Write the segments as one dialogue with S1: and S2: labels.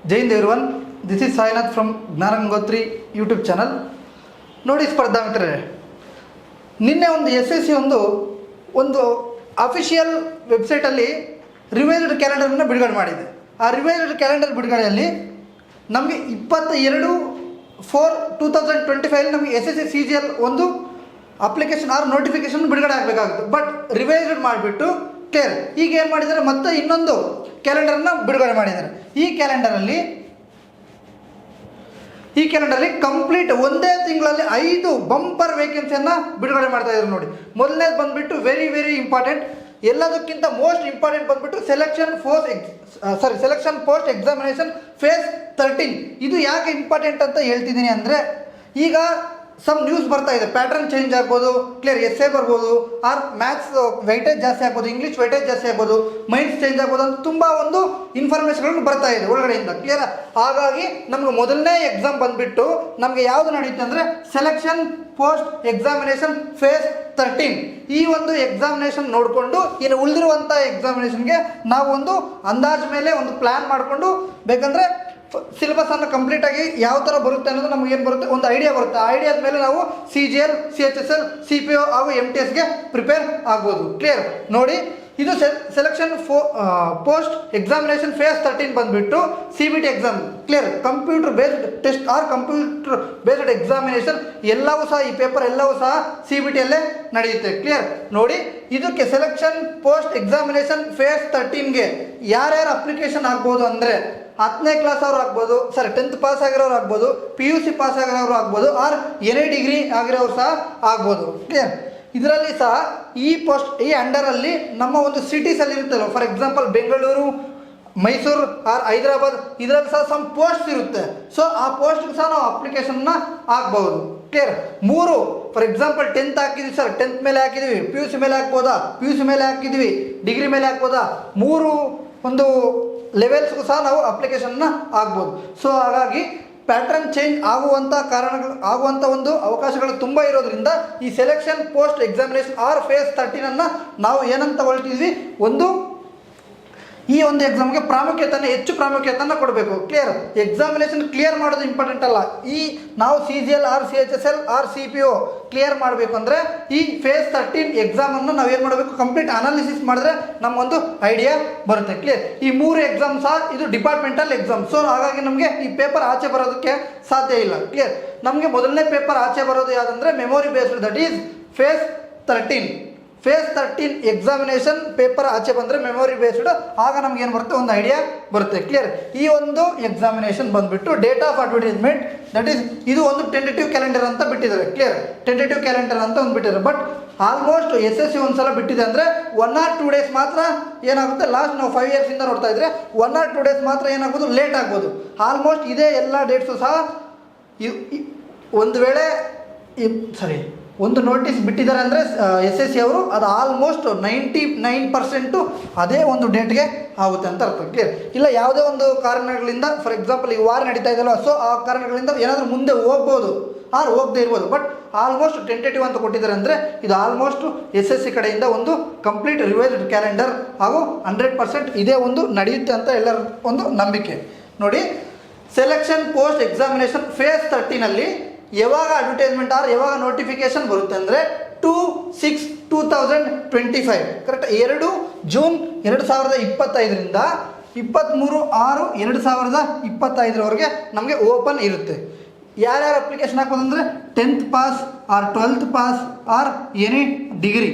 S1: Jai Hind everyone, this is Sainath from ಜ್ಞಾನ Gangotri YouTube channel. ನೋಡಿ ಸ್ಪರ್ಧಾ ಮಿತ್ರರೇ, ನಿನ್ನೆ ಒಂದು SSC ಒಂದು ಅಫಿಷಿಯಲ್ ವೆಬ್ಸೈಟಲ್ಲಿ ರಿವೈಸ್ಡ್ ಕ್ಯಾಲೆಂಡರನ್ನು ಬಿಡುಗಡೆ ಮಾಡಿದೆ. ಆ ರಿವೈಸ್ಡ್ ಕ್ಯಾಲೆಂಡರ್ ಬಿಡುಗಡೆಯಲ್ಲಿ ನಮಗೆ 22/4/2025 ನಮಗೆ SSC CGL ಒಂದು ಅಪ್ಲಿಕೇಶನ್ ಆರ್ ನೋಟಿಫಿಕೇಶನ್ ಬಿಡುಗಡೆ ಆಗಬೇಕಾಗುತ್ತೆ. ಬಟ್ ರಿವೈಸ್ಡ್ ಮಾಡಿಬಿಟ್ಟು ಕ್ಲಿಯರ್ ಈಗ ಏನು ಮಾಡಿದ್ದಾರೆ, ಮತ್ತೆ ಇನ್ನೊಂದು ಕ್ಯಾಲೆಂಡರನ್ನು ಬಿಡುಗಡೆ ಮಾಡಿದ್ದಾರೆ. ಈ ಕ್ಯಾಲೆಂಡರಲ್ಲಿ ಕಂಪ್ಲೀಟ್ ಒಂದೇ ತಿಂಗಳಲ್ಲಿ 5 ಬಂಪರ್ ವೇಕೆನ್ಸಿಯನ್ನು ಬಿಡುಗಡೆ ಮಾಡ್ತಾ ಇದ್ದಾರೆ. ನೋಡಿ, ಮೊದಲನೇದು ಬಂದುಬಿಟ್ಟು ವೆರಿ ಇಂಪಾರ್ಟೆಂಟ್, ಎಲ್ಲದಕ್ಕಿಂತ ಮೋಸ್ಟ್ ಇಂಪಾರ್ಟೆಂಟ್ ಬಂದುಬಿಟ್ಟು ಸೆಲೆಕ್ಷನ್ ಪೋಸ್ಟ್ ಎಕ್ಸಾಮಿನೇಷನ್ ಫೇಸ್ 13. ಇದು ಯಾಕೆ ಇಂಪಾರ್ಟೆಂಟ್ ಅಂತ ಹೇಳ್ತಿದ್ದೀನಿ ಅಂದರೆ, ಈಗ ಸಮ್ ನ್ಯೂಸ್ ಬರ್ತಾ ಇದೆ, ಪ್ಯಾಟರ್ನ್ ಚೇಂಜ್ ಆಗ್ಬೋದು, ಕ್ಲಿಯರ್ ಎಸ್ಸೆ ಬರ್ಬೋದು, ಆರ್ ಮ್ಯಾಥ್ಸ್ ವೈಟೇಜ್ ಜಾಸ್ತಿ ಆಗ್ಬೋದು, ಇಂಗ್ಲೀಷ್ ವೈಟೇಜ್ ಜಾಸ್ತಿ ಆಗ್ಬೋದು, ಮೈಂಡ್ಸ್ ಚೇಂಜ್ ಆಗ್ಬೋದು ಅಂತ ತುಂಬ ಒಂದು ಇನ್ಫಾರ್ಮೇಷನ್ಗಳು ಬರ್ತಾ ಇದೆ ಒಳಗಡೆಯಿಂದ. ಕ್ಲಿಯರ್, ಹಾಗಾಗಿ ನಮ್ಗೆ ಮೊದಲನೇ ಎಕ್ಸಾಮ್ ಬಂದುಬಿಟ್ಟು ನಮಗೆ ಯಾವುದು ನಡೆಯುತ್ತೆ ಅಂದರೆ ಸೆಲೆಕ್ಷನ್ ಪೋಸ್ಟ್ ಎಕ್ಸಾಮಿನೇಷನ್ ಫೇಸ್ 13. ಈ ಒಂದು ಎಕ್ಸಾಮಿನೇಷನ್ ನೋಡಿಕೊಂಡು ಇನ್ನು ಉಳಿದಿರುವಂಥ ಎಕ್ಸಾಮಿನೇಷನ್ಗೆ ನಾವು ಒಂದು ಅಂದಾಜು ಮೇಲೆ ಒಂದು ಪ್ಲ್ಯಾನ್ ಮಾಡಿಕೊಂಡು, ಬೇಕಂದರೆ ಸಿಲೆಬಸನ್ನು ಕಂಪ್ಲೀಟಾಗಿ ಯಾವ ಥರ ಬರುತ್ತೆ ಅನ್ನೋದು ನಮಗೇನು ಬರುತ್ತೆ, ಒಂದು ಐಡಿಯಾ ಬರುತ್ತೆ. ಆ ಐಡಿಯಾದ ಮೇಲೆ ನಾವು CGL, CHSL, CPO ಹಾಗೂ MTSಗೆ ಪ್ರಿಪೇರ್ ಆಗ್ಬೋದು. ಕ್ಲಿಯರ್, ನೋಡಿ, ಇದು ಸೆಲೆಕ್ಷನ್ ಪೋಸ್ಟ್ ಎಕ್ಸಾಮಿನೇಷನ್ ಫೇಸ್ 13 ಬಂದುಬಿಟ್ಟು CBT exam. Clear, computer based test or computer based examination ಎಲ್ಲವೂ ಸಹ, ಈ ಪೇಪರ್ ಎಲ್ಲವೂ ಸಹ CBTಯಲ್ಲೇ ನಡೆಯುತ್ತೆ. ಕ್ಲಿಯರ್, ನೋಡಿ, ಇದಕ್ಕೆ ಸೆಲೆಕ್ಷನ್ ಪೋಸ್ಟ್ ಎಕ್ಸಾಮಿನೇಷನ್ ಫೇಸ್ 13ಗೆ ಯಾರ್ಯಾರು ಅಪ್ಲಿಕೇಶನ್ ಆಗ್ಬೋದು ಅಂದರೆ 10ನೇ ಕ್ಲಾಸ್ ಅವರು ಆಗ್ಬೋದು, 10th ಪಾಸ್ ಆಗಿರೋರು ಆಗ್ಬೋದು, PUC ಪಾಸ್ ಆಗಿರೋರು ಆಗ್ಬೋದು, ಆರ್ NA ಡಿಗ್ರಿ ಆಗಿರೋರು ಸಹ ಆಗ್ಬೋದು. ಕ್ಲಿಯರ್, ಇದರಲ್ಲಿ ಸಹ ಈ ಅಂಡರಲ್ಲಿ ನಮ್ಮ ಒಂದು ಸಿಟೀಸಲ್ಲಿ ಇರುತ್ತಲ್ಲ, for example Bengaluru, Mysuru or Hyderabad, ಇದರಲ್ಲಿ ಸಹ ಸಮ್ ಪೋಸ್ಟ್ ಇರುತ್ತೆ. ಸೊ ಆ ಪೋಸ್ಟ್ಗೆ ಸಹ ನಾವು ಅಪ್ಲಿಕೇಶನ್ನ ಹಾಕ್ಬೋದು. ಕ್ಲಿಯರ್, 3 ಫಾರ್ ಎಕ್ಸಾಂಪಲ್ 10th ಹಾಕಿದ್ವಿ ಸರ್, 10th ಮೇಲೆ ಹಾಕಿದ್ವಿ, PUC ಮೇಲೆ ಹಾಕ್ಬೋದಾ, PUC ಮೇಲೆ ಹಾಕಿದ್ವಿ, ಡಿಗ್ರಿ ಮೇಲೆ ಹಾಕ್ಬೋದಾ, 3 ಒಂದು ಲೆವೆಲ್ಸ್ಗೂ ಸಹ ನಾವು ಅಪ್ಲಿಕೇಶನ್ನ ಹಾಕ್ಬೋದು. ಸೊ ಹಾಗಾಗಿ ಪ್ಯಾಟ್ರನ್ ಚೇಂಜ್ ಆಗುವಂಥ ಒಂದು ಅವಕಾಶಗಳು ತುಂಬ ಇರೋದ್ರಿಂದ ಈ selection post examination or phase 13 ನಾವು ಏನಂತ ಹೊರಟಿದ್ವಿ, ಈ ಒಂದು ಎಕ್ಸಾಮ್ಗೆ ಹೆಚ್ಚು ಪ್ರಾಮುಖ್ಯತೆಯನ್ನು ಕೊಡಬೇಕು. ಕ್ಲಿಯರ್, ಎಕ್ಸಾಮಿನೇಷನ್ ಕ್ಲಿಯರ್ ಮಾಡೋದು ಇಂಪಾರ್ಟೆಂಟ್ ಅಲ್ಲ. ಈ ನಾವು CGL or CHSL or CPO clear ಮಾಡಬೇಕು ಅಂದರೆ ಈ ಫೇಸ್ 13 ಎಕ್ಸಾಮನ್ನು ನಾವು ಏನು ಮಾಡಬೇಕು, ಕಂಪ್ಲೀಟ್ ಅನಾಲಿಸಿಸ್ ಮಾಡಿದ್ರೆ ನಮಗೊಂದು ಐಡಿಯಾ ಬರುತ್ತೆ. ಕ್ಲಿಯರ್, ಈ 3 ಎಕ್ಸಾಮ್ ಸಹ ಇದು ಡಿಪಾರ್ಟ್ಮೆಂಟಲ್ ಎಕ್ಸಾಮ್. ಸೊ ಹಾಗಾಗಿ ನಮಗೆ ಈ ಪೇಪರ್ ಆಚೆ ಬರೋದಕ್ಕೆ ಸಾಧ್ಯ ಇಲ್ಲ. ಕ್ಲಿಯರ್, ನಮಗೆ ಮೊದಲನೇ ಪೇಪರ್ ಆಚೆ ಬರೋದು ಯಾವುದಂದರೆ memory based, that is phase 13. Phase 13 examination paper ಆಚೆ ಬಂದರೆ ಮೆಮೊರಿ ಬೇಸ್ಡ್, ಆಗ ನಮ್ಗೆ ಏನು ಬರುತ್ತೆ, ಒಂದು ಐಡಿಯಾ ಬರುತ್ತೆ. ಕ್ಲಿಯರ್, ಈ ಒಂದು ಎಕ್ಸಾಮಿನೇಷನ್ ಬಂದುಬಿಟ್ಟು date of advertisement, that is ಇದು ಒಂದು ಟೆಂಟೇಟಿವ್ ಕ್ಯಾಲೆಂಡರ್ ಅಂತ ಬಿಟ್ಟಿದ್ದಾರೆ. ಕ್ಲಿಯರ್, ಟೆಂಟೇಟಿವ್ ಕ್ಯಾಲೆಂಡರ್ ಅಂತ ಒಂದು ಬಿಟ್ಟಿದ್ದಾರೆ. ಬಟ್ ಆಲ್ಮೋಸ್ಟ್ SSC ಒಂದ್ಸಲ ಬಿಟ್ಟಿದೆ ಅಂದರೆ 1 or 2 ಡೇಸ್ ಮಾತ್ರ ಏನಾಗುತ್ತೆ, ಲಾಸ್ಟ್ ನಾವು 5 years ಇಂದ ನೋಡ್ತಾ ಇದ್ರೆ 1 or 2 ಡೇಸ್ ಮಾತ್ರ ಏನಾಗ್ಬೋದು, ಲೇಟ್ ಆಗ್ಬೋದು. ಆಲ್ಮೋಸ್ಟ್ ಇದೇ ಎಲ್ಲ ಡೇಟ್ಸು ಸಹ ಒಂದು ವೇಳೆ ಒಂದು ನೋಟಿಸ್ ಬಿಟ್ಟಿದ್ದಾರೆ ಅಂದರೆ SSC ಅವರು ಅದು ಆಲ್ಮೋಸ್ಟ್ 99% ಅದೇ ಒಂದು ಡೇಟ್ಗೆ ಆಗುತ್ತೆ ಅಂತ ಅರ್ಥ. ಕ್ಲಿಯರ್, ಇಲ್ಲ ಯಾವುದೇ ಒಂದು ಕಾರಣಗಳಿಂದ, ಫಾರ್ ಎಕ್ಸಾಂಪಲ್ ಈ ವಾರ ನಡೀತಾ ಇದೆಯಲ್ಲ, ಸೊ ಆ ಕಾರಣಗಳಿಂದ ಏನಾದರೂ ಮುಂದೆ ಹೋಗ್ಬೋದು ಆರ್ ಹೋಗದೆ ಇರ್ಬೋದು. ಬಟ್ ಆಲ್ಮೋಸ್ಟ್ ಟೆಂಟೇಟಿವ್ ಅಂತ ಕೊಟ್ಟಿದ್ದಾರೆ ಅಂದರೆ ಇದು ಆಲ್ಮೋಸ್ಟ್ SSC ಕಡೆಯಿಂದ ಒಂದು ಕಂಪ್ಲೀಟ್ ರಿವೈಸ್ಡ್ ಕ್ಯಾಲೆಂಡರ್ ಹಾಗೂ 100% ಇದೇ ಒಂದು ನಡೆಯುತ್ತೆ ಅಂತ ಎಲ್ಲರ ಒಂದು ನಂಬಿಕೆ. ನೋಡಿ, ಸೆಲೆಕ್ಷನ್ ಪೋಸ್ಟ್ ಎಕ್ಸಾಮಿನೇಷನ್ ಫೇಸ್ 13 ಯಾವಾಗ ಅಡ್ವರ್ಟೈಸ್ಮೆಂಟ್ ಆರ್ ಯಾವಾಗ ನೋಟಿಫಿಕೇಶನ್ ಬರುತ್ತೆ ಅಂದರೆ 2/6/2025, ಕರೆಕ್ಟ್ 2 ಜೂನ್ 2025ರಿಂದ 23/6/2025 ನಮಗೆ ಓಪನ್ ಇರುತ್ತೆ. ಯಾರ್ಯಾರು ಅಪ್ಲಿಕೇಶನ್ ಹಾಕ್ಬೋದು ಅಂದರೆ 10th pass or 12th pass or any degree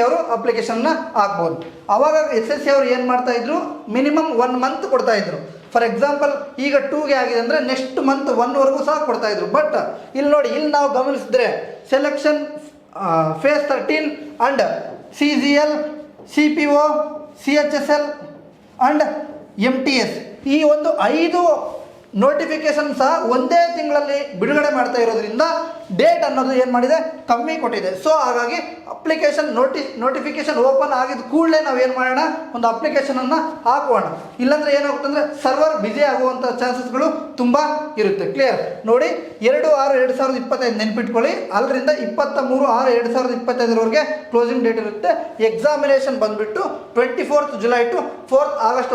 S1: ಅವರು ಅಪ್ಲಿಕೇಶನ್ನ ಹಾಕ್ಬೋದು. ಆವಾಗ SSC ಅವರು ಏನು ಮಾಡ್ತಾಯಿದ್ರು, ಮಿನಿಮಮ್ 1 month ಕೊಡ್ತಾಯಿದ್ರು. ಫಾರ್ ಎಕ್ಸಾಂಪಲ್ ಈಗ 2ಗೆ ಆಗಿದೆ ಅಂದರೆ ನೆಕ್ಸ್ಟ್ ಮಂತ್ 1ವರೆಗೂ ಸಹ ಕೊಡ್ತಾಯಿದ್ರು. ಬಟ್ ಇಲ್ಲಿ ನೋಡಿ, ಇಲ್ಲಿ ನಾವು ಗಮನಿಸಿದ್ರೆ selection phase 13 and CGL, CPO, CHSL and MTS ಈ ಒಂದು 5 ನೋಟಿಫಿಕೇಶನ್ ಸಹ ಒಂದೇ ತಿಂಗಳಲ್ಲಿ ಬಿಡುಗಡೆ ಮಾಡ್ತಾ ಇರೋದ್ರಿಂದ ಡೇಟ್ ಅನ್ನೋದು ಏನು ಮಾಡಿದೆ, ಕಮ್ಮಿ ಕೊಟ್ಟಿದೆ. ಸೊ ಹಾಗಾಗಿ ಅಪ್ಲಿಕೇಶನ್ ನೋಟಿಫಿಕೇಶನ್ ಓಪನ್ ಆಗಿದ ಕೂಡಲೇ ನಾವು ಏನು ಮಾಡೋಣ, ಒಂದು ಅಪ್ಲಿಕೇಶನನ್ನು ಹಾಕೋಣ. ಇಲ್ಲಾಂದರೆ ಏನಾಗುತ್ತೆ ಅಂದರೆ ಸರ್ವರ್ ಬ್ಯುಸಿ ಆಗುವಂಥ ಚಾನ್ಸಸ್ಗಳು ತುಂಬ ಇರುತ್ತೆ. ಕ್ಲಿಯರ್ ನೋಡಿ, 2/6/2025 ನೆನ್ಪಿಟ್ಕೊಳ್ಳಿ. ಅಲ್ಲರಿಂದ 23/6/2025 ಕ್ಲೋಸಿಂಗ್ ಡೇಟ್ ಇರುತ್ತೆ. ಎಕ್ಸಾಮಿನೇಷನ್ ಬಂದುಬಿಟ್ಟು 24th July to 4th August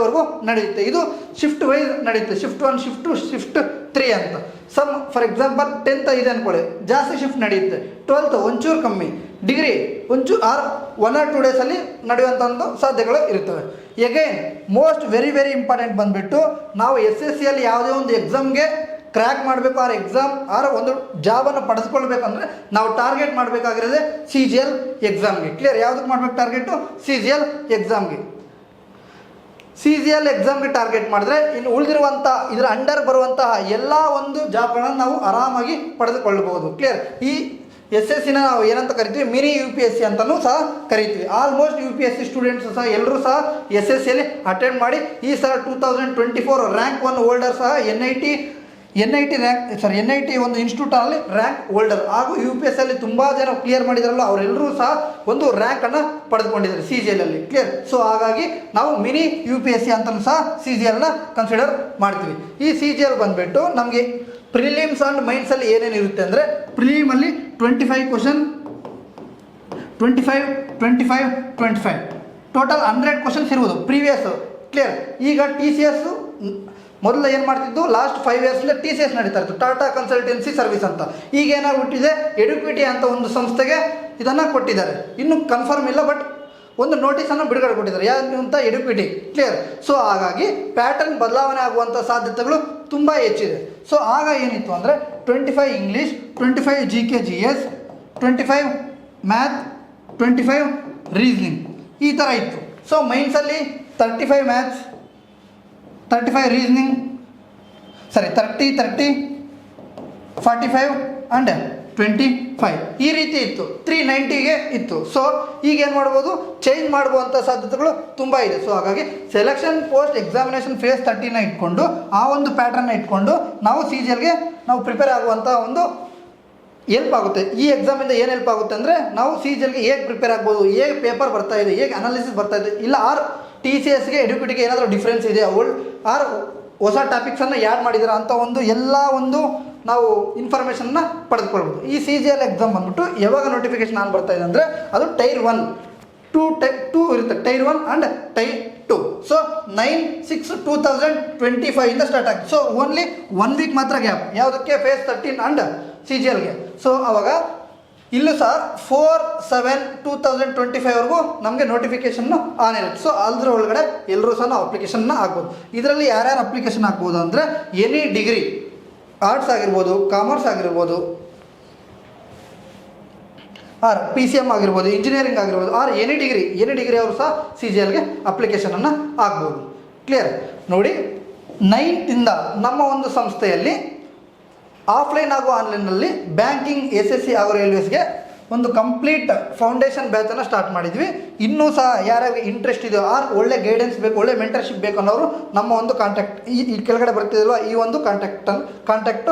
S1: ನಡೆಯುತ್ತೆ. ಇದು ಶಿಫ್ಟ್ ವೈಸ್ ನಡೆಯುತ್ತೆ. ಶಿಫ್ಟ್ 1, ಶಿಫ್ಟ್ 2, ಶಿಫ್ಟ್ 3 ಅಂತ. ಸಮ್ ಫಾರ್ ಎಕ್ಸಾಂಪಲ್ 10th ಇದೆ ಅಂದ್ಕೊಳ್ಳಿ, ಜಾಸ್ತಿ ಶಿಫ್ಟ್ ನಡೆಯುತ್ತೆ. 12th ಒಂಚೂರು ಕಮ್ಮಿ, ಡಿಗ್ರಿ ಒಂಚೂರು 1 or 2 ಡೇಸಲ್ಲಿ ನಡೆಯುವಂಥ ಒಂದು ಸಾಧ್ಯತೆಗಳು ಇರ್ತವೆ. ಎಗೈನ್ ಮೋಸ್ಟ್ ವೆರಿ ಇಂಪಾರ್ಟೆಂಟ್ ಬಂದುಬಿಟ್ಟು, ನಾವು SSCಯಲ್ಲಿ ಯಾವುದೇ ಒಂದು ಎಕ್ಸಾಮ್ಗೆ ಕ್ರ್ಯಾಕ್ ಮಾಡಬೇಕು, ಆರ್ ಎಕ್ಸಾಮ್ ಆರ್ ಒಂದು ಜಾಬನ್ನು ಪಡೆದುಕೊಳ್ಬೇಕಂದ್ರೆ ನಾವು ಟಾರ್ಗೆಟ್ ಮಾಡಬೇಕಾಗಿರೋದೆ CGL ಎಕ್ಸಾಮ್ಗೆ. ಕ್ಲಿಯರ್, ಯಾವುದಕ್ಕೆ ಮಾಡಬೇಕು ಟಾರ್ಗೆಟು? CGL ಎಕ್ಸಾಮ್ಗೆ. CGL ಎಕ್ಸಾಮ್ಗೆ ಟಾರ್ಗೆಟ್ ಮಾಡಿದ್ರೆ ಇನ್ನು ಉಳಿದಿರುವಂಥ ಇದರ ಅಂಡರ್ ಬರುವಂತಹ ಎಲ್ಲ ಒಂದು ಜಾಬ್ಗಳನ್ನು ನಾವು ಆರಾಮಾಗಿ ಪಡೆದುಕೊಳ್ಳಬಹುದು. ಕ್ಲಿಯರ್, ಈ SSCನ ನಾವು ಏನಂತ ಕರಿತೀವಿ, ಮಿನಿ UPSC ಅಂತಲೂ ಸಹ ಕರಿತೀವಿ. ಆಲ್ಮೋಸ್ಟ್ UPSC ಸ್ಟೂಡೆಂಟ್ಸ್ ಸಹ ಎಲ್ಲರೂ ಸಹ SSCಯಲ್ಲಿ ಅಟೆಂಡ್ ಮಾಡಿ ಈ ಸಲ 2024 ರ್ಯಾಂಕ್ 1 ಹೋಲ್ಡರ್ ಸಹ NIT ಒಂದು ಇನ್ಸ್ಟಿಟ್ಯೂಟಲ್ಲಿ ರ್ಯಾಂಕ್ ಹೋಲ್ಡರ್ ಹಾಗೂ UPSCಯಲ್ಲಿ ತುಂಬ ಜನ ಕ್ಲಿಯರ್ ಮಾಡಿದಾರಲ್ಲ, ಅವರೆಲ್ಲರೂ ಸಹ ಒಂದು ರ್ಯಾಂಕನ್ನು ಪಡೆದುಕೊಂಡಿದ್ದಾರೆ CGLಲ್ಲಿ. ಕ್ಲಿಯರ್, ಸೊ ಹಾಗಾಗಿ ನಾವು ಮಿನಿ UPSC ಅಂತಲೂ ಸಹ CGLನ ಕನ್ಸಿಡರ್ ಮಾಡ್ತೀವಿ. ಈ CGL ಬಂದುಬಿಟ್ಟು ನಮಗೆ ಪ್ರಿಲಿಮ್ಸ್ ಆ್ಯಂಡ್ ಮೈನ್ಸಲ್ಲಿ ಏನೇನು ಇರುತ್ತೆ ಅಂದರೆ, ಪ್ರಿಲಿಮಲ್ಲಿ 25 ಕ್ವಶನ್, 25 ಟೋಟಲ್ 100 ಕ್ವಶನ್ಸ್ ಇರುವುದು ಪ್ರೀವಿಯಸ್. ಕ್ಲಿಯರ್, ಈಗ TCS ಮೊದಲು ಏನು ಮಾಡ್ತಿದ್ದು, ಲಾಸ್ಟ್ 5 yearsಲೇ TCS ನಡೀತಾ ಇತ್ತು, ಟಾಟಾ ಕನ್ಸಲ್ಟೆನ್ಸಿ ಸರ್ವಿಸ್ ಅಂತ. ಈಗ ಏನಾಗ್ಬಿಟ್ಟಿದೆ, ಎಡ್ಯುಕ್ವಿಟಿ ಅಂತ ಒಂದು ಸಂಸ್ಥೆಗೆ ಇದನ್ನು ಕೊಟ್ಟಿದ್ದಾರೆ. ಇನ್ನೂ ಕನ್ಫರ್ಮ್ ಇಲ್ಲ, ಬಟ್ ಒಂದು ನೋಟಿಸನ್ನು ಬಿಡುಗಡೆ ಕೊಟ್ಟಿದ್ದಾರೆ, ಯಾರು ಅಂತ, ಎಡ್ಯುಕ್ವಿಟಿ. ಕ್ಲಿಯರ್, ಸೊ ಹಾಗಾಗಿ ಪ್ಯಾಟರ್ನ್ ಬದಲಾವಣೆ ಆಗುವಂಥ ಸಾಧ್ಯತೆಗಳು ತುಂಬ ಹೆಚ್ಚಿದೆ. ಸೊ ಆಗ ಏನಿತ್ತು ಅಂದರೆ 25 English, 25 GK GS, 25 math, 25 reasoning, ಈ ಥರ ಇತ್ತು. ಸೊ ಮೈನ್ಸಲ್ಲಿ 35 ಮ್ಯಾಥ್ಸ್, 35 ರೀಸನಿಂಗ್, 30, 45 ಆ್ಯಂಡ್ 25 ಈ ರೀತಿ ಇತ್ತು. 390ಗೆ ಇತ್ತು. ಸೊ ಈಗ ಏನು ಮಾಡ್ಬೋದು, ಚೇಂಜ್ ಮಾಡುವಂಥ ಸಾಧ್ಯತೆಗಳು ತುಂಬ ಇದೆ. ಸೊ ಹಾಗಾಗಿ ಸೆಲೆಕ್ಷನ್ ಪೋಸ್ಟ್ ಎಕ್ಸಾಮಿನೇಷನ್ ಫೇಸ್ 30ನ ಇಟ್ಕೊಂಡು, ಆ ಒಂದು ಪ್ಯಾಟ್ರನ್ನ ಇಟ್ಕೊಂಡು ನಾವು CGLಗೆ ನಾವು ಪ್ರಿಪೇರ್ ಆಗುವಂಥ ಒಂದು ಹೆಲ್ಪ್ ಆಗುತ್ತೆ. ಈ ಎಕ್ಸಾಮಿಂದ ಏನು ಹೆಲ್ಪ್ ಆಗುತ್ತೆ ಅಂದರೆ, ನಾವು CGLಗೆ ಹೇಗೆ ಪ್ರಿಪೇರ್ ಆಗ್ಬೋದು, ಹೇಗೆ ಪೇಪರ್ ಬರ್ತಾ ಇದೆ, ಹೇಗೆ ಅನಾಲಿಸಿಸ್ ಬರ್ತಾ ಇದೆ, ಇಲ್ಲ TCSಗೆ ಎಡ್ಯುಕ್ವಿಟಿಗೆ ಏನಾದರೂ ಡಿಫ್ರೆನ್ಸ್ ಇದೆ, ಆರ್ ಹೊಸ ಟಾಪಿಕ್ಸನ್ನು ಯಾಡ್ ಮಾಡಿದಾರೆ ಅಂತ ಒಂದು ಎಲ್ಲ ಒಂದು ನಾವು ಇನ್ಫಾರ್ಮೇಷನ್ನ ಪಡೆದುಕೊಳ್ಬೋದು. ಈ CGL ಎಕ್ಸಾಮ್ ಬಂದ್ಬಿಟ್ಟು ಯಾವಾಗ ನೋಟಿಫಿಕೇಶನ್ ಆನ್ ಬರ್ತಾ ಇದೆ ಅಂದರೆ, ಅದು ಟೈರ್ 1, 2 ಇರುತ್ತೆ, ಟೈರ್ 1 ಆ್ಯಂಡ್ ಟೈರ್ 2. ಸೊ 9/6/2025 ಇಂದ ಸ್ಟಾರ್ಟ್ ಆಗುತ್ತೆ. ಸೊ ಓನ್ಲಿ 1 ವೀಕ್ ಮಾತ್ರ ಗ್ಯಾಪ್, ಯಾವುದಕ್ಕೆ, ಫೇಸ್ 13 ಆ್ಯಂಡ್ CGLಗೆ. ಸೊ ಅವಾಗ ಇಲ್ಲೂ ಸಹ 4/7/2025 ನಮಗೆ ನೋಟಿಫಿಕೇಷನ್ನು ಆನ್ ಇರುತ್ತೆ. ಸೊ ಅದ್ರ ಒಳಗಡೆ ಎಲ್ಲರೂ ಸಹ ನಾವು ಅಪ್ಲಿಕೇಶನ್ನ ಹಾಕ್ಬೋದು. ಇದರಲ್ಲಿ ಯಾರ್ಯಾರು ಅಪ್ಲಿಕೇಶನ್ ಹಾಕ್ಬೋದು ಅಂದರೆ, ಎನಿ ಡಿಗ್ರಿ, ಆರ್ಟ್ಸ್ ಆಗಿರ್ಬೋದು, ಕಾಮರ್ಸ್ ಆಗಿರ್ಬೋದು, ಆರ್ PCM ಆಗಿರ್ಬೋದು, ಇಂಜಿನಿಯರಿಂಗ್ ಆಗಿರ್ಬೋದು, ಆರ್ ಎನಿ ಡಿಗ್ರಿ ಅವರು ಸಹ CGLಗೆ ಅಪ್ಲಿಕೇಶನನ್ನು ಹಾಕ್ಬೋದು. ಕ್ಲಿಯರ್ ನೋಡಿ, 9th ಇಂದ ನಮ್ಮ ಒಂದು ಸಂಸ್ಥೆಯಲ್ಲಿ ಆಫ್ಲೈನ್ ಹಾಗೂ ಆನ್ಲೈನಲ್ಲಿ ಬ್ಯಾಂಕಿಂಗ್, SSC ಹಾಗೂ ರೈಲ್ವೇಸ್ಗೆ ಒಂದು ಕಂಪ್ಲೀಟ್ ಫೌಂಡೇಶನ್ ಬ್ಯಾಚನ್ನು ಸ್ಟಾರ್ಟ್ ಮಾಡಿದ್ವಿ. ಇನ್ನೂ ಸಹ ಯಾರ್ಯಾರಿಗೆ ಇಂಟ್ರೆಸ್ಟ್ ಇದೆಯೋ, ಆರ್ ಒಳ್ಳೆ ಗೈಡೆನ್ಸ್ ಬೇಕು, ಒಳ್ಳೆ ಮೆಂಟರ್ಶಿಪ್ ಬೇಕು ಅನ್ನೋರು ನಮ್ಮ ಒಂದು ಕಾಂಟ್ಯಾಕ್ಟ್ ಈ ಕೆಳಗಡೆ ಬರ್ತಿದಲ್ವ, ಈ ಒಂದು ಕಾಂಟ್ಯಾಕ್ಟ್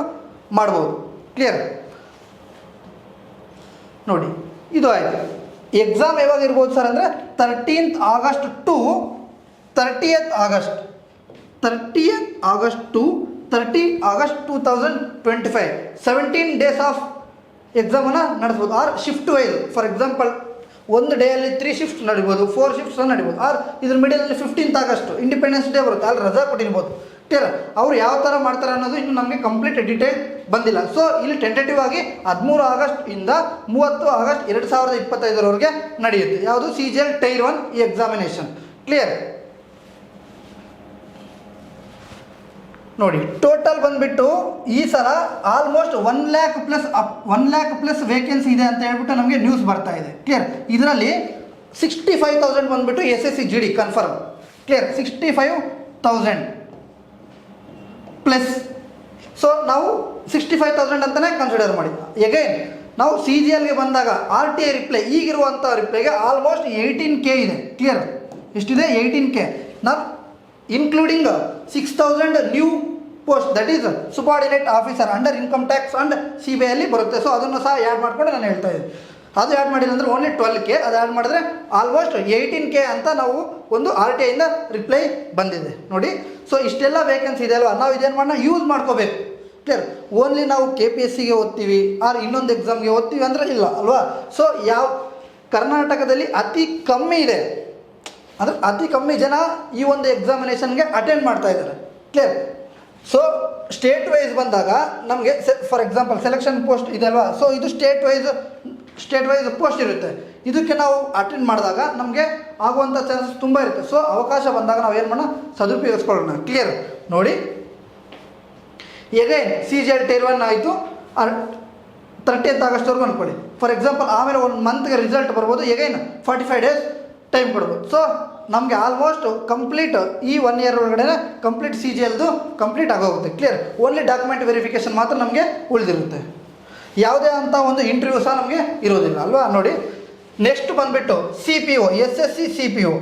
S1: ಮಾಡ್ಬೋದು. ಕ್ಲಿಯರ್ ನೋಡಿ, ಇದು ಆಯಿತು. ಎಕ್ಸಾಮ್ ಯಾವಾಗ ಇರ್ಬೋದು ಸರ್ ಅಂದರೆ 13th August to 30th August, 30th August to 30 August 2025, 17 days of ಎಕ್ಸಾಮನ್ನು ನಡೆಸ್ಬೋದು. Or shift wise, for example ಒಂದು ಡೇಯಲ್ಲಿ 3 ಶಿಫ್ಟ್ಸ್ ನಡಿಬೋದು, 4 ಶಿಫ್ಟ್ಸ್ ನಡಿಬೋದು. ಆರ್ ಇದ್ರ ಮಿಡಲಲ್ಲಿ 15th August ಇಂಡಿಪೆಂಡೆನ್ಸ್ ಡೇ ಬರುತ್ತೆ, ಅಲ್ಲಿ ರಜಾ ಕೊಟ್ಟಿರ್ಬೋದು. ಕ್ಲಿಯರ್, ಅವ್ರು ಯಾವ ಥರ ಮಾಡ್ತಾರೆ ಅನ್ನೋದು ಇನ್ನು ನಮಗೆ ಕಂಪ್ಲೀಟ್ ಡೀಟೇಲ್ ಬಂದಿಲ್ಲ. ಸೊ ಇಲ್ಲಿ ಟೆಂಟೇಟಿವ್ ಆಗಿ 13 August ಇಂದ 30 August 2025 ನಡೆಯುತ್ತೆ. ಯಾವುದು, CGL ಟೈರ್ 1 ಈ ಎಕ್ಸಾಮಿನೇಷನ್. ಕ್ಲಿಯರ್ ನೋಡಿ, ಟೋಟಲ್ ಬಂದುಬಿಟ್ಟು ಈ ಸಲ ಆಲ್ಮೋಸ್ಟ್ 1 lakh ಪ್ಲಸ್ ವೇಕೆನ್ಸಿ ಇದೆ ಅಂತ ಹೇಳ್ಬಿಟ್ಟು ನಮಗೆ ನ್ಯೂಸ್ ಬರ್ತಾ ಇದೆ. ಕ್ಲಿಯರ್, ಇದರಲ್ಲಿ 65,000 ಬಂದುಬಿಟ್ಟು SSC GD confirm. Clear, 65,000 plus. So ನಾವು 65,000 ಅಂತಲೇ ಕನ್ಸಿಡರ್ ಮಾಡಿ. ಎಗೈನ್ ನಾವು CGLಗೆ ಬಂದಾಗ RTI ರಿಪ್ಲೈ, ಈಗಿರುವಂಥ ರಿಪ್ಲೈಗೆ ಆಲ್ಮೋಸ್ಟ್ 18K ಇದೆ. ಕ್ಲಿಯರ್, ಎಷ್ಟಿದೆ, 18K. ನಾವು including 6,000 new post that is subordinate officer under income tax and CBI ಅಲ್ಲಿ ಬರುತ್ತೆ. ಸೊ ಅದನ್ನು ಸಹ ಆ್ಯಡ್ ಮಾಡ್ಕೊಂಡು ನಾನು ಹೇಳ್ತಾ ಇದ್ದೀನಿ. ಅದು ಆ್ಯಡ್ ಮಾಡಿಲ್ಲ ಅಂದರೆ ಓನ್ಲಿ 12K, ಅದು ಆ್ಯಡ್ ಮಾಡಿದ್ರೆ ಆಲ್ಮೋಸ್ಟ್ 18K ಅಂತ ನಾವು ಒಂದು RTI ಇಂದ ರಿಪ್ಲೈ ಬಂದಿದೆ ನೋಡಿ. ಸೊ ಇಷ್ಟೆಲ್ಲ ವೇಕೆನ್ಸಿ ಇದೆ ಅಲ್ವಾ, ನಾವು ಇದೇನು ಮಾಡೋಣ ಯೂಸ್ ಮಾಡ್ಕೋಬೇಕು. ಕ್ಲಿಯರ್. ಓನ್ಲಿ ನಾವು KPSCಗೆ ಓದ್ತೀವಿ ಆರ್ ಇನ್ನೊಂದು ಎಕ್ಸಾಮ್ಗೆ ಓದ್ತೀವಿ ಅಂದರೆ ಇಲ್ಲ ಅಲ್ವಾ. ಸೊ ಯಾವ ಕರ್ನಾಟಕದಲ್ಲಿ ಅತಿ ಕಮ್ಮಿ ಇದೆ ಅಂದರೆ ಅತಿ ಕಮ್ಮಿ ಜನ ಈ ಒಂದು ಎಕ್ಸಾಮಿನೇಷನ್ಗೆ ಅಟೆಂಡ್ ಮಾಡ್ತಾ ಇದ್ದಾರೆ. ಕ್ಲಿಯರ್. ಸೊ ಸ್ಟೇಟ್ ವೈಸ್ ಬಂದಾಗ ನಮಗೆ ಫಾರ್ ಎಕ್ಸಾಂಪಲ್ ಸೆಲೆಕ್ಷನ್ ಪೋಸ್ಟ್ ಇದೆ ಅಲ್ವಾ, ಸೊ ಇದು ಸ್ಟೇಟ್ ವೈಸ್ ಪೋಸ್ಟ್ ಇರುತ್ತೆ. ಇದಕ್ಕೆ ನಾವು ಅಟೆಂಡ್ ಮಾಡಿದಾಗ ನಮಗೆ ಆಗುವಂಥ ಚಾನ್ಸಸ್ ತುಂಬ ಇರುತ್ತೆ. ಸೊ ಅವಕಾಶ ಬಂದಾಗ ನಾವು ಏನು ಮಾಡೋಣ, ಸದುಪಯೋಗಿಸ್ಕೊಳ್ಳೋಣ. ಕ್ಲಿಯರ್. ನೋಡಿ ಎಗೈನ್ CGL Tier 1 ಆಯಿತು 30th ಆಗಸ್ಟ್ವರೆಗೂ ಅಂದ್ಕೊಳ್ಳಿ ಫಾರ್ ಎಕ್ಸಾಂಪಲ್. ಆಮೇಲೆ 1 ಮಂತ್ಗೆ ರಿಸಲ್ಟ್ ಬರ್ಬೋದು, ಎಗೈನ್ 45 ಡೇಸ್ ಟೈಮ್ ಕೊಡ್ಬೋದು. ಸೊ ನಮಗೆ ಆಲ್ಮೋಸ್ಟ್ ಕಂಪ್ಲೀಟ್ ಈ 1 ಇಯರ್ ಒಳಗಡೆ ಕಂಪ್ಲೀಟ್ CGLದು ಕಂಪ್ಲೀಟ್ ಆಗೋಗುತ್ತೆ. ಕ್ಲಿಯರ್. ಓನ್ಲಿ ಡಾಕ್ಯುಮೆಂಟ್ ವೆರಿಫಿಕೇಷನ್ ಮಾತ್ರ ನಮಗೆ ಉಳಿದಿರುತ್ತೆ, ಯಾವುದೇ ಅಂತ ಒಂದು ಇಂಟರ್ವ್ಯೂ ಸಹ ನಮಗೆ ಇರೋದಿಲ್ಲ ಅಲ್ವಾ. ನೋಡಿ ನೆಕ್ಸ್ಟ್ ಬಂದುಬಿಟ್ಟು CPO SSC CPO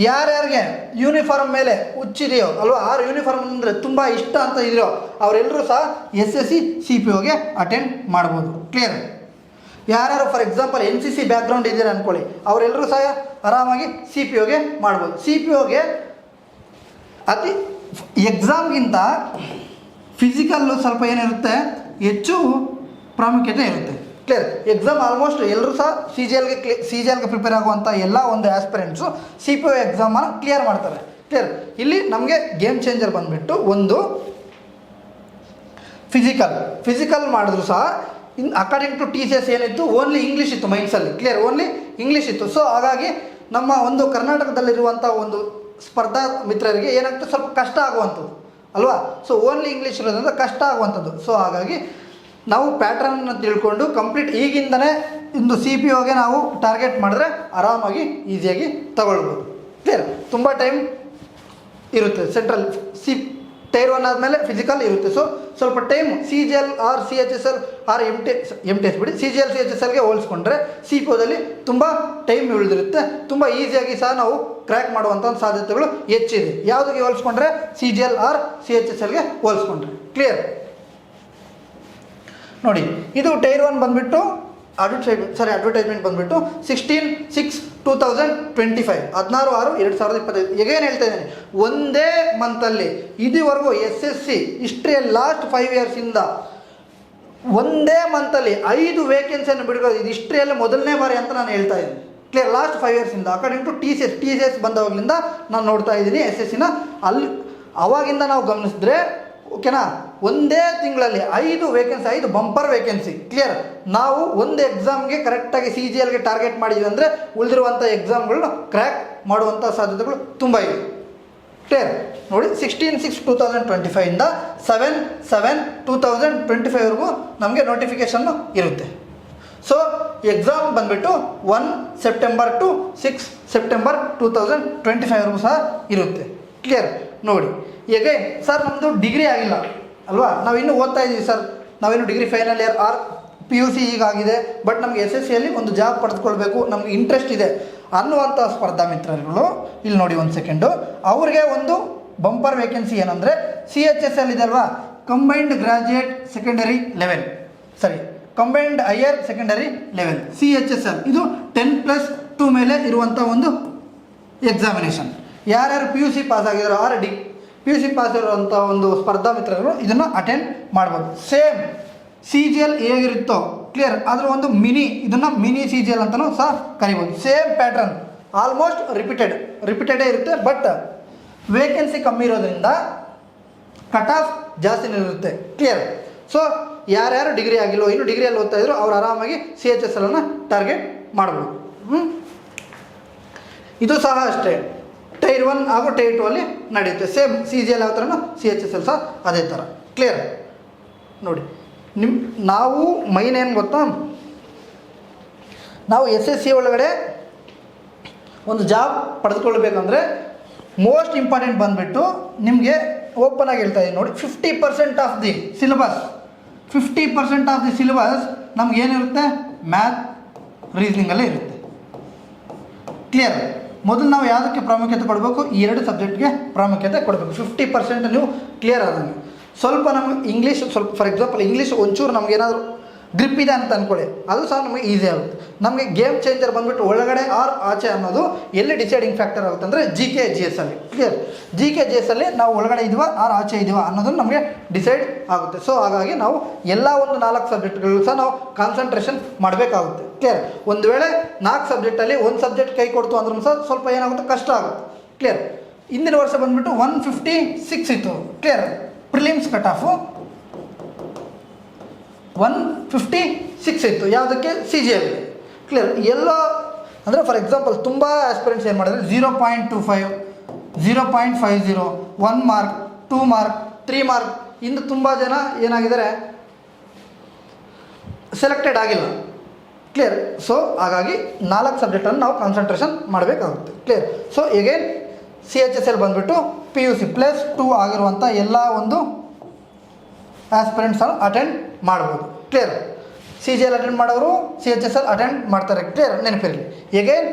S1: ಯಾರ್ಯಾರಿಗೆ ಯೂನಿಫಾರ್ಮ್ ಮೇಲೆ ಹುಚ್ಚಿದೆಯೋ ಅಲ್ವಾ, ಆರು ಯೂನಿಫಾರ್ಮ್ ಅಂದರೆ ತುಂಬ ಇಷ್ಟ ಅಂತ ಇದೆಯೋ ಅವರೆಲ್ಲರೂ ಸಹ SSC CPOಗೆ ಅಟೆಂಡ್ ಮಾಡ್ಬೋದು. ಕ್ಲಿಯರ್. ಯಾರ್ಯಾರು ಫಾರ್ ಎಕ್ಸಾಂಪಲ್ NCC ಬ್ಯಾಕ್ಗ್ರೌಂಡ್ ಇದ್ದೀರಾ ಅಂದ್ಕೊಳ್ಳಿ, ಅವರೆಲ್ಲರೂ ಸಹ ಆರಾಮಾಗಿ CPOಗೆ ಮಾಡ್ಬೋದು. CPOಗೆ ಅತಿ ಎಕ್ಸಾಮ್ಗಿಂತ ಫಿಸಿಕಲ್ಲು ಸ್ವಲ್ಪ ಏನಿರುತ್ತೆ ಹೆಚ್ಚು ಪ್ರಾಮುಖ್ಯತೆ ಇರುತ್ತೆ. ಕ್ಲಿಯರ್. ಎಕ್ಸಾಮ್ ಆಲ್ಮೋಸ್ಟ್ ಎಲ್ಲರೂ ಸಹ CGLಗೆ ಪ್ರಿಪೇರ್ ಆಗುವಂಥ ಎಲ್ಲ ಒಂದು ಆಸ್ಪಿರೆಂಟ್ಸು CPO ಎಕ್ಸಾಮನ್ನು ಕ್ಲಿಯರ್ ಮಾಡ್ತಾರೆ. ಕ್ಲಿಯರ್. ಇಲ್ಲಿ ನಮಗೆ ಗೇಮ್ ಚೇಂಜರ್ ಬಂದುಬಿಟ್ಟು ಒಂದು ಫಿಸಿಕಲ್ ಮಾಡಿದ್ರು ಸಹ ಅಕಾರ್ಡಿಂಗ್ ಟು TCS ಏನಿತ್ತು ಓನ್ಲಿ ಇಂಗ್ಲೀಷ್ ಇತ್ತು ಮೈಂಡ್ಸಲ್ಲಿ. ಕ್ಲಿಯರ್. ಓನ್ಲಿ ಇಂಗ್ಲೀಷ್ ಇತ್ತು. ಸೊ ಹಾಗಾಗಿ ನಮ್ಮ ಒಂದು ಕರ್ನಾಟಕದಲ್ಲಿರುವಂಥ ಒಂದು ಸ್ಪರ್ಧಾ ಮಿತ್ರರಿಗೆ ಏನಾಗ್ತದೆ ಸ್ವಲ್ಪ ಕಷ್ಟ ಆಗುವಂಥದ್ದು ಅಲ್ವಾ. ಸೊ ಓನ್ಲಿ ಇಂಗ್ಲೀಷ್ ಇರೋದ್ರಿಂದ ಕಷ್ಟ ಆಗುವಂಥದ್ದು. ಸೊ ಹಾಗಾಗಿ ನಾವು ಪ್ಯಾಟ್ರನ್ನ ತಿಳ್ಕೊಂಡು ಕಂಪ್ಲೀಟ್ ಈಗಿಂದನೇ ಇಂದು CPOಗೆ ನಾವು ಟಾರ್ಗೆಟ್ ಮಾಡಿದ್ರೆ ಆರಾಮಾಗಿ ಈಸಿಯಾಗಿ ತಗೊಳ್ಬೋದು. ಕ್ಲಿಯರ್. ತುಂಬ ಟೈಮ್ ಇರುತ್ತೆ. ಸೆಂಟ್ರಲ್ Tier 1 ಆದಮೇಲೆ ಫಿಸಿಕಲ್ ಇರುತ್ತೆ. ಸೊ ಸ್ವಲ್ಪ time CGL or CHSL or MTS ಬಿಡಿ CGL CHSLಗೆ ಹೋಲಿಸ್ಕೊಂಡ್ರೆ CPOದಲ್ಲಿ ತುಂಬ ಟೈಮ್ ಉಳಿದಿರುತ್ತೆ. ತುಂಬ ಈಸಿಯಾಗಿ ಸಹ ನಾವು ಕ್ರ್ಯಾಕ್ ಮಾಡುವಂಥ ಒಂದು ಸಾಧ್ಯತೆಗಳು ಹೆಚ್ಚಿದೆ. ಯಾವುದಕ್ಕೆ ಹೋಲಿಸ್ಕೊಂಡ್ರೆ CGL ಆರ್ CHSLಗೆ ಹೋಲಿಸ್ಕೊಂಡ್ರೆ. ಕ್ಲಿಯರ್. ನೋಡಿ ಇದು Tier 1 ಬಂದುಬಿಟ್ಟು ಅಡ್ವರ್ಟೈಸ್ಮೆಂಟ್ ಬಂದುಬಿಟ್ಟು 16/6/2025 16/6/2025. ಈಗೇನು ಹೇಳ್ತಾ ಇದ್ದೀನಿ, ಒಂದೇ ಮಂತಲ್ಲಿ ಇದುವರೆಗೂ SSC ಹಿಸ್ಟ್ರಿಯಲ್ಲಿ ಲಾಸ್ಟ್ 5 ಇಯರ್ಸಿಂದ ಒಂದೇ ಮಂತಲ್ಲಿ 5 ವೇಕೆನ್ಸಿಯನ್ನು ಬಿಡುಗಡೆ, ಇದು ಹಿಸ್ಟ್ರಿಯಲ್ಲಿ ಮೊದಲನೇ ಬಾರಿ ಅಂತ ನಾನು ಹೇಳ್ತಾ ಇದ್ದೀನಿ. ಕ್ಲಿಯರ್. ಲಾಸ್ಟ್ 5 ಇಯರ್ಸಿಂದ ಅಕಾರ್ಡಿಂಗ್ ಟು TCS ಬಂದವಾಗಲಿಂದ ನಾನು ನೋಡ್ತಾ ಇದ್ದೀನಿ SSCನ. ಅಲ್ಲಿ ಅವಾಗಿಂದ ನಾವು ಗಮನಿಸಿದ್ರೆ ಓಕೆನಾ, ಒಂದೇ ತಿಂಗಳಲ್ಲಿ 5 ವೇಕೆನ್ಸಿ, 5 ಬಂಪರ್ ವೇಕೆನ್ಸಿ. ಕ್ಲಿಯರ್. ನಾವು ಒಂದು ಎಕ್ಸಾಮ್ಗೆ ಕರೆಕ್ಟಾಗಿ CGLಗೆ ಟಾರ್ಗೆಟ್ ಮಾಡಿದ್ವಿ ಅಂದರೆ ಉಳಿದಿರುವಂಥ ಎಕ್ಸಾಮ್ಗಳನ್ನ ಕ್ರ್ಯಾಕ್ ಮಾಡುವಂಥ ಸಾಧ್ಯತೆಗಳು ತುಂಬ ಇದೆ. ಕ್ಲಿಯರ್. ನೋಡಿ 16/6/2025 7/7/2025ವರೆಗೂ ನಮಗೆ ನೋಟಿಫಿಕೇಷನ್ನು ಇರುತ್ತೆ. ಸೊ ಎಕ್ಸಾಮ್ ಬಂದುಬಿಟ್ಟು 1 ಸೆಪ್ಟೆಂಬರ್ ಟು 6 ಸೆಪ್ಟೆಂಬರ್ 2025ವರೆಗೂ ಸಹ ಇರುತ್ತೆ. ಕ್ಲಿಯರ್. ನೋಡಿ ಹೇಗೆ ಸರ್ ನಮ್ಮದು ಡಿಗ್ರಿ ಆಗಿಲ್ಲ ಅಲ್ವಾ, ನಾವಿನ್ನೂ ಓದ್ತಾ ಇದ್ದೀವಿ ಸರ್, ನಾವಿನ್ನು degree final year or PUC ಈಗಾಗಿದೆ, ಬಟ್ ನಮಗೆ SSCಯಲ್ಲಿ ಒಂದು ಜಾಬ್ ಪಡೆದುಕೊಳ್ಬೇಕು, ನಮಗೆ ಇಂಟ್ರೆಸ್ಟ್ ಇದೆ ಅನ್ನುವಂಥ ಸ್ಪರ್ಧಾ ಮಿತ್ರರುಗಳು ಇಲ್ಲಿ ನೋಡಿ ಒಂದು ಸೆಕೆಂಡು, ಅವ್ರಿಗೆ ಒಂದು ಬಂಪರ್ ವೇಕೆನ್ಸಿ ಏನಂದರೆ CHSL ಇದೆ ಅಲ್ವಾ, combined graduate secondary level, combined higher secondary level CHSL. ಇದು 10+2 ಮೇಲೆ ಇರುವಂಥ ಒಂದು ಎಕ್ಸಾಮಿನೇಷನ್. ಯಾರ್ಯಾರು PUC ಪಾಸ್ ಆಗಿದಾರೋ ಆರ್ PUC ಪಾಸ್ ಇರುವಂಥ ಒಂದು ಸ್ಪರ್ಧಾ ಮಿತ್ರರು ಇದನ್ನು ಅಟೆಂಡ್ ಮಾಡ್ಬೋದು. ಸೇಮ್ CGL ಹೇಗಿರುತ್ತೋ ಕ್ಲಿಯರ್, ಅದರ ಒಂದು ಇದನ್ನು ಮಿನಿ CGL ಅಂತಲೂ ಸಹ ಕರಿಬೋದು. ಸೇಮ್ ಪ್ಯಾಟ್ರನ್, ಆಲ್ಮೋಸ್ಟ್ ರಿಪೀಟೆಡೇ ಇರುತ್ತೆ, ಬಟ್ ವೇಕೆನ್ಸಿ ಕಮ್ಮಿ ಇರೋದ್ರಿಂದ ಕಟ್ ಆಫ್ ಜಾಸ್ತಿನೇ ಇರುತ್ತೆ. ಕ್ಲಿಯರ್. ಸೊ ಯಾರ್ಯಾರು ಡಿಗ್ರಿ ಆಗಿಲ್ಲೋ, ಇನ್ನು ಡಿಗ್ರಿಯಲ್ಲಿ ಓದ್ತಾ ಇದ್ರು ಅವ್ರು ಆರಾಮಾಗಿ CHSLನ್ನು ಟಾರ್ಗೆಟ್ ಮಾಡ್ಬೋದು. ಇದು ಸಹ ಅಷ್ಟೇ Tier 1 ಹಾಗೂ Tier 2 ಅಲ್ಲಿ ನಡೆಯುತ್ತೆ. ಸೇಮ್ CGL ಯಾವ ಥರನೋ CHSL ಸಹ ಅದೇ ಥರ. ಕ್ಲಿಯರ್. ನೋಡಿ ನಾವು ಮೈನ್ ಏನು ಗೊತ್ತಾ, ನಾವು SSC ಒಳಗಡೆ ಒಂದು ಜಾಬ್ ಪಡೆದುಕೊಳ್ಬೇಕಂದ್ರೆ ಮೋಸ್ಟ್ ಇಂಪಾರ್ಟೆಂಟ್ ಬಂದುಬಿಟ್ಟು ನಿಮಗೆ ಓಪನ್ ಆಗಿ ಹೇಳ್ತಾ ಇದ್ದೀನಿ ನೋಡಿ, 50% of the syllabus 50% of the syllabus ನಮಗೇನಿರುತ್ತೆ, ಮ್ಯಾಥ್ ರೀಸನಿಂಗಲ್ಲೇ ಇರುತ್ತೆ. ಕ್ಲಿಯರ್. ಮೊದಲು ನಾವು ಯಾವುದಕ್ಕೆ ಪ್ರಾಮುಖ್ಯತೆ ಕೊಡಬೇಕು, ಈ 2 ಸಬ್ಜೆಕ್ಟ್ಗೆ ಪ್ರಾಮುಖ್ಯತೆ ಕೊಡಬೇಕು. 50% ನೀವು ಕ್ಲಿಯರ್ ಆದಂಗೆ. ಸ್ವಲ್ಪ ನಮಗೆ ಇಂಗ್ಲೀಷ್ ಸ್ವಲ್ಪ ಫಾರ್ ಎಕ್ಸಾಂಪಲ್ ಇಂಗ್ಲೀಷ್ ಒಂಚೂರು ನಮಗೇನಾದರೂ ಗ್ರಿಪ್ ಇದೆ ಅಂತ ಅಂದ್ಕೊಳ್ಳಿ, ಅದು ಸಹ ನಮಗೆ ಈಸಿ ಆಗುತ್ತೆ. ನಮಗೆ ಗೇಮ್ ಚೇಂಜರ್ ಬಂದುಬಿಟ್ಟು ಒಳಗಡೆ ಆರ್ ಆಚೆ ಅನ್ನೋದು ಎಲ್ಲಿ ಡಿಸೈಡಿಂಗ್ ಫ್ಯಾಕ್ಟರ್ ಆಗುತ್ತೆ ಅಂದರೆ GK/GS ಅಲ್ಲಿ. ಕ್ಲಿಯರ್? GK/GS ಅಲ್ಲಿ ನಾವು ಒಳಗಡೆ ಇದೀವ ಆರ್ ಆಚೆ ಇದೀವ ಅನ್ನೋದನ್ನು ನಮಗೆ ಡಿಸೈಡ್ ಆಗುತ್ತೆ. ಸೊ ಹಾಗಾಗಿ ನಾವು ಎಲ್ಲ ಒಂದು 4 ಸಬ್ಜೆಕ್ಟ್ಗಳು ಸಹ ನಾವು ಕಾನ್ಸಂಟ್ರೇಷನ್ ಮಾಡಬೇಕಾಗುತ್ತೆ. ಕ್ಲಿಯರ್? ಒಂದು ವೇಳೆ 4 ಸಬ್ಜೆಕ್ಟಲ್ಲಿ ಒಂದು ಸಬ್ಜೆಕ್ಟ್ ಕೈ ಕೊಡ್ತು ಅಂದ್ರೂ ಸಹ ಸ್ವಲ್ಪ ಏನಾಗುತ್ತೆ, ಕಷ್ಟ ಆಗುತ್ತೆ. ಕ್ಲಿಯರ್? ಹಿಂದಿನ ವರ್ಷ ಬಂದುಬಿಟ್ಟು 156 ಇತ್ತು. ಕ್ಲಿಯರ್? ಪ್ರಿಲಿಮ್ಸ್ ಕಟ್ ಆಫು 156 ಇತ್ತು. ಯಾವುದಕ್ಕೆ? CGL. ಕ್ಲಿಯರ್? ಎಲ್ಲ ಅಂದರೆ ಫಾರ್ ಎಕ್ಸಾಂಪಲ್ ತುಂಬ ಆಸ್ಪಿರೆಂಟ್ಸ್ ಏನು ಮಾಡಿದ್ರೆ 0.25, 0.50, 1 ಮಾರ್ಕ್, 2 ಮಾರ್ಕ್, 3 ಮಾರ್ಕ್ ಇಂದು ತುಂಬ ಜನ ಏನಾಗಿದ್ದಾರೆ, ಸೆಲೆಕ್ಟೆಡ್ ಆಗಿಲ್ಲ. ಕ್ಲಿಯರ್? ಸೊ ಹಾಗಾಗಿ 4 ಸಬ್ಜೆಕ್ಟನ್ನು ನಾವು ಕಾನ್ಸಂಟ್ರೇಷನ್ ಮಾಡಬೇಕಾಗುತ್ತೆ. ಕ್ಲಿಯರ್? ಸೊ ಎಗೇನ್ CHSL ಬಂದುಬಿಟ್ಟು PUC +2 ಆಗಿರುವಂಥ ಎಲ್ಲ ಒಂದು ಆಸ್ಪಿರೆಂಟ್ಸನ್ನು ಅಟೆಂಡ್ ಮಾಡ್ಬೋದು. ಕ್ಲಿಯರ್? CGL ಅಟೆಂಡ್ ಮಾಡೋರು CHSL ಅಟೆಂಡ್ ಮಾಡ್ತಾರೆ. ಕ್ಲಿಯರ್? ನೆನಪಿರಲಿ. ಎಗೇನ್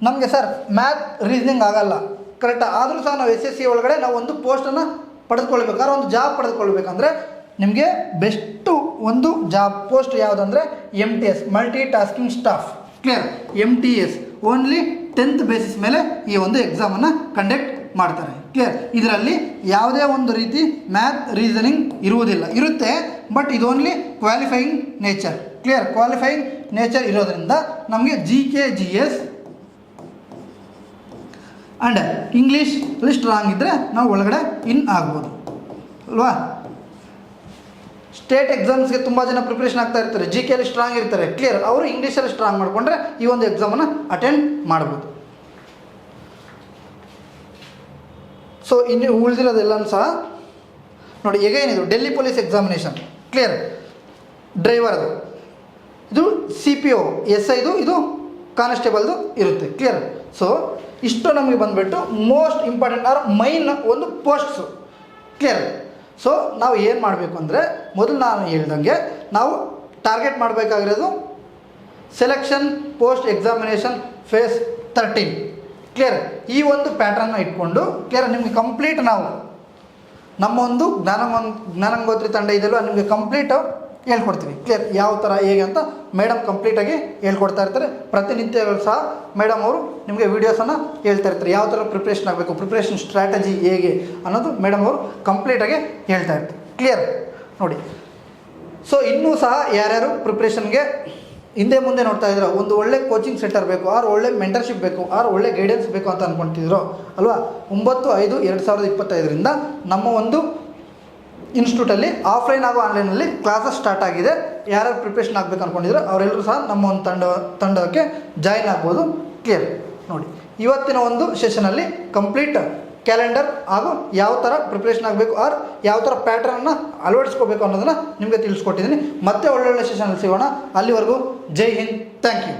S1: ನಮಗೆ ಸರ್ ಮ್ಯಾಥ್ ರೀಸನಿಂಗ್ ಆಗಲ್ಲ, ಕರೆಕ್ಟಾ? ಆದರೂ ಸಹ ನಾವು SSC ಒಳಗಡೆ ನಾವು ಒಂದು ಪೋಸ್ಟನ್ನು ಪಡೆದುಕೊಳ್ಬೇಕಾದ್ರೆ, ಒಂದು ಜಾಬ್ ಪಡೆದುಕೊಳ್ಬೇಕಂದ್ರೆ ನಿಮಗೆ ಬೆಸ್ಟು ಒಂದು ಜಾಬ್ ಪೋಸ್ಟ್ ಯಾವುದಂದರೆ MTS, multi tasking staff. Clear? MTS only 10th basis ಮೇಲೆ ಈ ಒಂದು ಎಕ್ಸಾಮನ್ನು ಕಂಡಕ್ಟ್ ಮಾಡ್ತಾರೆ. ಕ್ಲಿಯರ್? ಇದರಲ್ಲಿ ಯಾವುದೇ ಒಂದು ರೀತಿ ಮ್ಯಾಥ್ ರೀಸನಿಂಗ್ ಇರುವುದಿಲ್ಲ, ಇರುತ್ತೆ ಬಟ್ ಇದು only qualifying nature. Clear? Qualifying nature ಇರೋದ್ರಿಂದ ನಮಗೆ GK/GS ಆ್ಯಂಡ್ ಇಂಗ್ಲೀಷಲ್ಲಿ ಸ್ಟ್ರಾಂಗ್ ಇದ್ದರೆ ನಾವು ಒಳಗಡೆ ಇನ್ ಆಗ್ಬೋದು ಅಲ್ವಾ? ಸ್ಟೇಟ್ ಎಕ್ಸಾಮ್ಸ್ಗೆ ತುಂಬ ಜನ ಪ್ರಿಪ್ರೇಷನ್ ಆಗ್ತಾ ಇರ್ತಾರೆ, GKಯಲ್ಲಿ ಸ್ಟ್ರಾಂಗ್ ಇರ್ತಾರೆ. ಕ್ಲಿಯರ್? ಅವರು ಇಂಗ್ಲೀಷಲ್ಲಿ ಸ್ಟ್ರಾಂಗ್ ಮಾಡಿಕೊಂಡ್ರೆ ಈ ಒಂದು ಎಕ್ಸಾಮನ್ನು ಅಟೆಂಡ್ ಮಾಡ್ಬೋದು. ಸೊ ಇನ್ನು ಉಳಿದಿರೋದೆಲ್ಲನೂ ಸಹ ನೋಡಿ. ಏನಿದು ಡೆಲ್ಲಿ ಪೊಲೀಸ್ ಎಕ್ಸಾಮಿನೇಷನ್. ಕ್ಲಿಯರ್? ಡ್ರೈವರ್ದು ಇದು CPO, SIದು ಇದು ಕಾನ್ಸ್ಟೇಬಲ್ದು ಇರುತ್ತೆ. ಕ್ಲಿಯರ್? ಸೊ ಇಷ್ಟು ನಮಗೆ ಬಂದುಬಿಟ್ಟು ಮೋಸ್ಟ್ ಇಂಪಾರ್ಟೆಂಟ್ ಆರ್ ಮೈನ್ ಒಂದು ಪೋಸ್ಟ್ಸು. ಕ್ಲಿಯರ್? ಸೊ ನಾವು ಏನು ಮಾಡಬೇಕು ಅಂದರೆ, ಮೊದಲು ನಾನು ಹೇಳ್ದಂಗೆ ನಾವು ಟಾರ್ಗೆಟ್ ಮಾಡಬೇಕಾಗಿರೋದು selection post examination phase 13. Clear? ಈ ಒಂದು ಪ್ಯಾಟ್ರನ್ನ ಇಟ್ಕೊಂಡು ಕ್ಲಿಯರ್ ನಿಮಗೆ ಕಂಪ್ಲೀಟ್ ನಾವು ನಮ್ಮ ಒಂದು ಜ್ಞಾನಗಂಗೋತ್ರಿ ತಂಡ ಇದೆಯಲ್ಲ, ನಿಮಗೆ ಕಂಪ್ಲೀಟು ಹೇಳ್ಕೊಡ್ತೀವಿ. ಕ್ಲಿಯರ್? ಯಾವ ಥರ ಹೇಗೆ ಅಂತ ಮೇಡಮ್ ಕಂಪ್ಲೀಟಾಗಿ ಹೇಳ್ಕೊಡ್ತಾ ಇರ್ತಾರೆ. ಪ್ರತಿನಿತ್ಯಗಳು ಸಹ ಮೇಡಮ್ ಅವರು ನಿಮಗೆ ವೀಡಿಯೋಸನ್ನು ಹೇಳ್ತಾ ಇರ್ತಾರೆ. ಯಾವ ಥರ ಪ್ರಿಪ್ರೇಷನ್ ಆಗಬೇಕು, ಪ್ರಿಪ್ರೇಷನ್ ಸ್ಟ್ರಾಟಜಿ ಹೇಗೆ ಅನ್ನೋದು ಮೇಡಮ್ ಅವರು ಕಂಪ್ಲೀಟಾಗಿ ಹೇಳ್ತಾ ಇರ್ತಾರೆ. ಕ್ಲಿಯರ್? ನೋಡಿ. ಸೊ ಇನ್ನೂ ಸಹ ಯಾರ್ಯಾರು ಪ್ರಿಪ್ರೇಷನ್ಗೆ ಹಿಂದೆ ಮುಂದೆ ನೋಡ್ತಾ ಇದ್ರು, ಒಂದು ಒಳ್ಳೆ ಕೋಚಿಂಗ್ ಸೆಂಟರ್ ಬೇಕು, ಆರು ಒಳ್ಳೆ ಮೆಂಟರ್ಶಿಪ್ ಬೇಕು, ಆರು ಒಳ್ಳೆ ಗೈಡೆನ್ಸ್ ಬೇಕು ಅಂತ ಅಂದ್ಕೊಳ್ತಿದ್ರು ಅಲ್ವಾ? 9/5/2025 ನಮ್ಮ ಒಂದು ಇನ್ಸ್ಟಿಟ್ಯೂಟಲ್ಲಿ ಆಫ್ಲೈನ್ ಹಾಗೂ ಆನ್ಲೈನಲ್ಲಿ ಕ್ಲಾಸಸ್ ಸ್ಟಾರ್ಟ್ ಆಗಿದೆ. ಯಾರ್ಯಾರು ಪ್ರಿಪ್ರೇಷನ್ ಆಗಬೇಕು ಅಂದ್ಕೊಂಡಿದ್ರು ಅವರೆಲ್ಲರೂ ಸಹ ನಮ್ಮ ಒಂದು ತಂಡಕ್ಕೆ ಜಾಯಿನ್ ಆಗ್ಬೋದು. ಕ್ಲಿಯರ್? ನೋಡಿ, ಇವತ್ತಿನ ಒಂದು ಸೆಷನಲ್ಲಿ ಕಂಪ್ಲೀಟ್ ಕ್ಯಾಲೆಂಡರ್ ಹಾಗೂ ಯಾವ ಥರ ಪ್ರಿಪ್ರೇಷನ್ ಆಗಬೇಕು ಆರ್ ಯಾವ ಥರ ಪ್ಯಾಟ್ರನ್ನ ಅಳವಡಿಸ್ಕೋಬೇಕು ಅನ್ನೋದನ್ನು ನಿಮಗೆ ತಿಳಿಸ್ಕೊಟ್ಟಿದ್ದೀನಿ. ಮತ್ತೆ ಒಳ್ಳೊಳ್ಳೆ ಸೆಷನಲ್ಲಿ ಸಿಗೋಣ. ಅಲ್ಲಿವರೆಗೂ ಜೈ ಹಿಂದ್. Thank you.